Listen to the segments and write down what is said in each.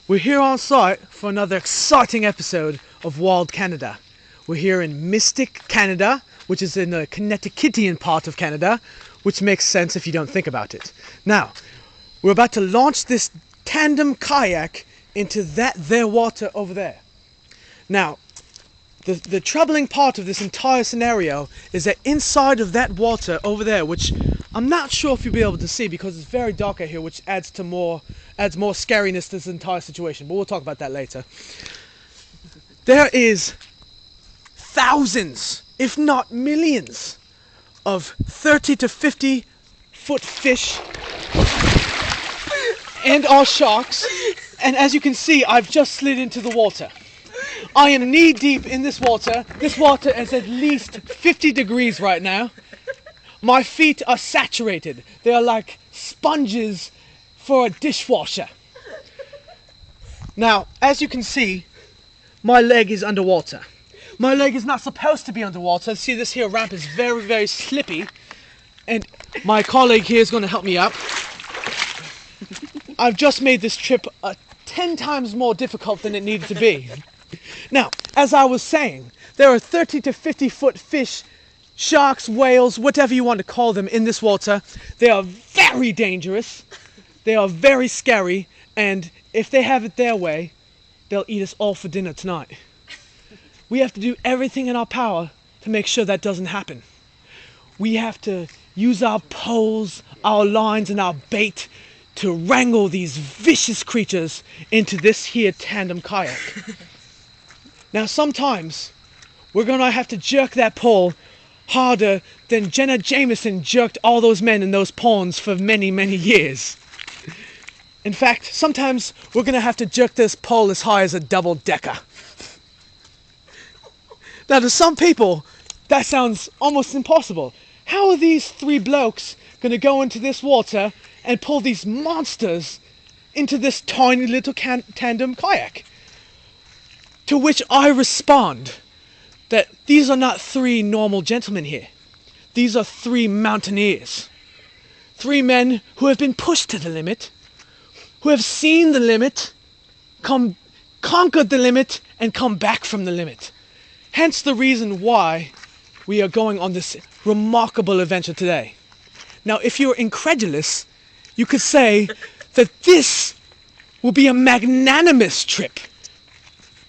We're here on site for another exciting episode of Wild Canada. We're here in Mystic, Canada, which is in the Connecticutian part of Canada, which makes sense if you don't think about it. Now, we're about to launch this tandem kayak into their water over there. Now, the troubling part of this entire scenario is that inside of that water over there, which I'm not sure if you'll be able to see because it's very dark out here, which adds more scariness to this entire situation, but we'll talk about that later. There is thousands, if not millions, of 30 to 50 foot fish and our sharks, and as you can see, I've just slid into the water. I am knee deep in this water. This water is at least 50 degrees right now. My feet are saturated. They are like sponges for a dishwasher. Now, as you can see, my leg is underwater. My leg is not supposed to be underwater. See, this here ramp is very, very slippy. And my colleague here is going to help me out. I've just made this trip 10 times more difficult than it needed to be. Now, as I was saying, there are 30 to 50 foot fish, sharks, whales, whatever you want to call them in this water. They are very dangerous. They are very scary. And if they have it their way, they'll eat us all for dinner tonight. We have to do everything in our power to make sure that doesn't happen. We have to use our poles, our lines, and our bait to wrangle these vicious creatures into this here tandem kayak. Now sometimes we're gonna have to jerk that pole harder than Jenna Jameson jerked all those men in those ponds for many, many years. In fact, sometimes we're gonna have to jerk this pole as high as a double-decker. Now to some people, that sounds almost impossible. How are these three blokes gonna go into this water and pull these monsters into this tiny little tandem kayak? To which I respond that these are not three normal gentlemen here. These are three mountaineers. Three men who have been pushed to the limit, who have seen the limit, conquered the limit, and come back from the limit. Hence the reason why we are going on this remarkable adventure today. Now, if you're incredulous, you could say that this will be a magnanimous trip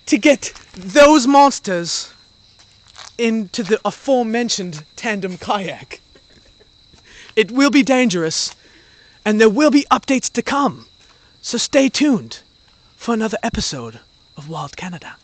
to get those monsters into the aforementioned tandem kayak. It will be dangerous, and there will be updates to come. So stay tuned for another episode of Wild Canada.